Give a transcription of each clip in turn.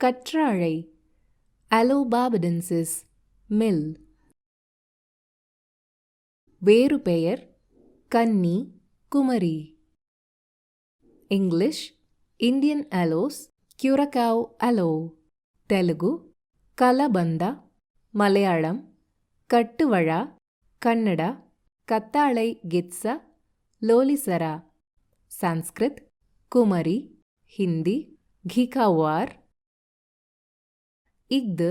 கற்றாழை அலோபாபடென்சிஸ் மில். வேறு பெயர் கன்னி, குமரி. English Indian aloes, Curacao aloe. Telugu கலபந்த. மலையாளம் கட்டுவழா, கன்னடா கத்தாழை கித்ச, லோலிசரா. சன்ஸ்கிருத் குமரி, ஹிந்தி கிகாவார். இஃது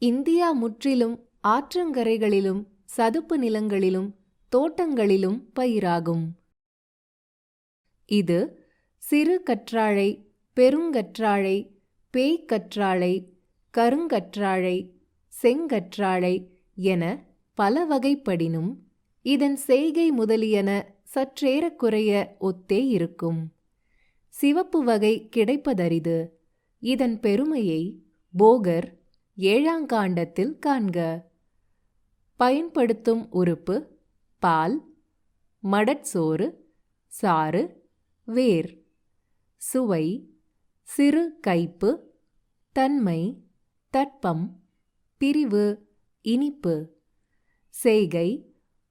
இந்தியா முற்றிலும் ஆற்றங்கரைகளிலும் சதுப்பு நிலங்களிலும் தோட்டங்களிலும் பயிராகும். இது சிறு கற்றாழை, பெருங்கற்றாழை, பேய்க்கற்றாழை, கருங்கற்றாழை, செங்கற்றாழை என பல வகைப்படினும் இதன் செய்கை முதலியன சற்றேறக்குறைய ஒத்தே இருக்கும். சிவப்பு வகை கிடைப்பதரிது. இதன் பெருமையை போகர் 7ஆம் காண்டத்தில் காண்க. பயன்படுத்தும் உறுப்பு பால், மடற்சோறு, சாறு, வேர். சுவை சிறு கைப்பு, தன்மை தட்பம், பிரிவு இனிப்பு. செய்கை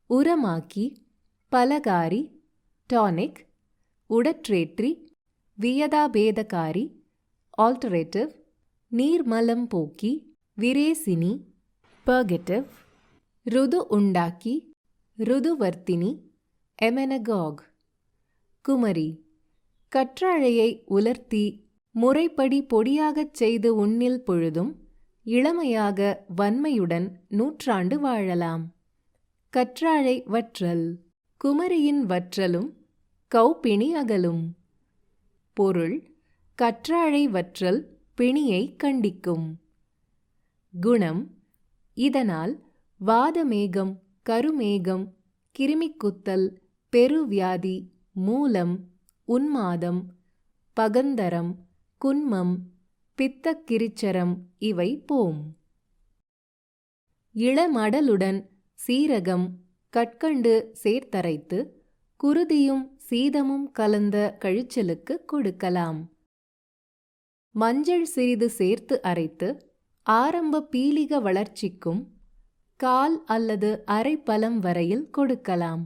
உரமாக்கி, பலகாரி, டானிக், உடற்றேற்றி, வியதாபேதகாரி, ஆல்டரேட்டிவ், நீர்மலம் போக்கி, விரேசினி, பர்கெட்டிவ். ருது உண்டாக்கி, ருதுவர்த்தினி, எமெனகாக். குமரி கற்றாழையை உலர்த்தி முறைப்படி பொடியாகச் செய்து உண்ணில் பொழுதும் இளமையாக வன்மையுடன் 100 ஆண்டு வாழலாம். கற்றாழை வற்றல். குமரியின் வற்றலும் கௌப்பிணி அகலும். பொருள் கற்றாழை வற்றல் பிணியை கண்டிக்கும். குணம் இதனால் வாதமேகம், கருமேகம், கிருமிக்குத்தல், பெருவியாதி, மூலம், உன்மாதம், பகந்தரம், குன்மம், பித்தக்கிரிச்சரம் இவை போம். இளமடலுடன் சீரகம், கற்கண்டு சேர்த்தரைத்து குருதியும் சீதமும் கலந்த கழிச்சலுக்கு கொடுக்கலாம். மஞ்சள் சிறிது சேர்த்து அரைத்து ஆரம்ப பீலிக வளர்ச்சிக்கும் கால் அல்லது அரை பலம் வரையில் கொடுக்கலாம்.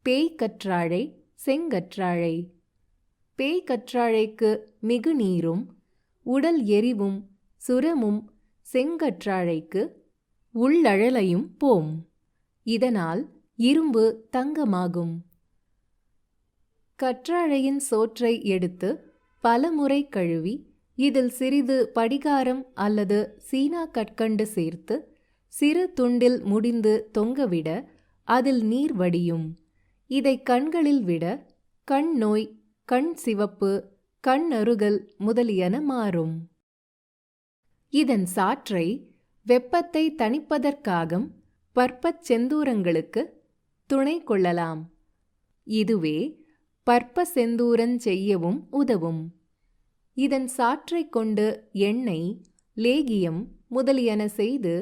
பேய்க்கற்றாழை, செங்கற்றாழை. பேய்க்கற்றாழைக்கு மிகு நீரும் உடல் எரிவும் சுரமும் செங்கற்றாழைக்கு உள்ளழலையும் போம். இதனால் இரும்பு தங்கமாகும். கற்றாழையின் சோற்றை எடுத்து பலமுறை கழுவி இதில் சிறிது படிகாரம் அல்லது சீனா கற்கண்டு சேர்த்து சிறு துண்டில் முடிந்து தொங்கவிட அதில் நீர் வடியும். இதை கண்களில் விட கண் நோய், கண் சிவப்பு, கண் அருகல் முதலியன மாறும். இதன் சாற்றை வெப்பத்தை தணிப்பதற்காக பற்பச் செந்தூரங்களுக்கு துணை கொள்ளலாம். இதுவே பற்ப செந்தூரஞ் செய்யவும் உதவும். இதன் சாற்றை கொண்டு எண்ணெய், லேகியம் முதலியன செய்து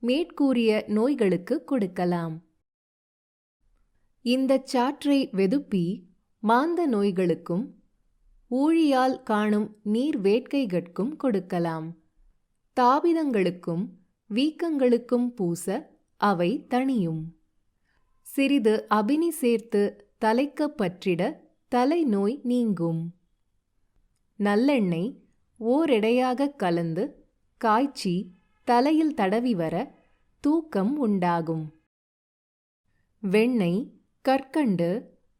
மேற்கூறிய நோய்களுக்கு கொடுக்கலாம். இந்தச் சாற்றை வெதுப்பி மாந்த நோய்களுக்கும் ஊழியால் காணும் நீர் வேட்கைகட்கும் கொடுக்கலாம். தாபிதங்களுக்கும் வீக்கங்களுக்கும் பூச அவை தணியும். சிறிது அபினி சேர்த்து தலைக்க பற்றிட தலைநோய் நீங்கும். நல்லெண்ணெய் ஓரெடையாக கலந்து காய்ச்சி தலையில் தடவி வர தூக்கம் உண்டாகும். வெண்ணெய், கற்கண்டு,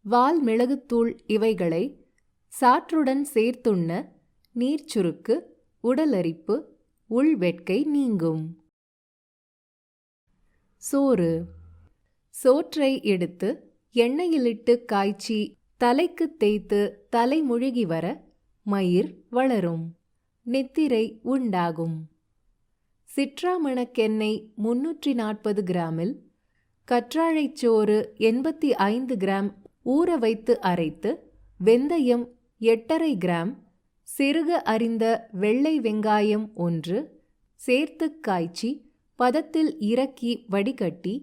வால் மிளகுத்தூள் இவைகளை சாற்றுடன் சேர்த்துண்ண நீர்ச்சுருக்கு, உடலரிப்பு, உள்வெட்கை நீங்கும். சோறு. சோற்றை எடுத்து எண்ணெயிலிட்டு காய்ச்சி தலைக்கு தேய்த்து தலை முழுகி வர மயிர் வளரும், நித்திரை உண்டாகும். சிற்றாமணக்கெண்ணெய் 340 கிராமில் கற்றாழைச்சோறு 85 கிராம் ஊற வைத்து அரைத்து வெந்தயம் 8½ கிராம், சிறுக அரிந்த வெள்ளை வெங்காயம் 1 சேர்த்து காய்ச்சி பதத்தில் இறக்கி வடிகட்டி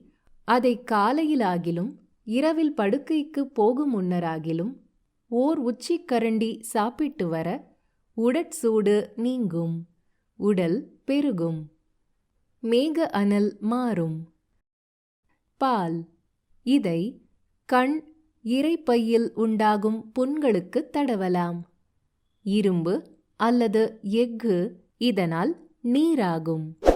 அதை காலையிலாகிலும் இரவில் படுக்கைக்கு போகும் முன்னராகிலும் ஓர் உச்சிக்கரண்டி சாப்பிட்டு வர உடற்சூடு நீங்கும். உடல் பெருகும். மேக அனல் மாறும். பால். இதை கண், இரைப்பையில் உண்டாகும் புண்களுக்கு தடவலாம். இரும்பு அல்லது எஃகு இதனால் நீராகும்.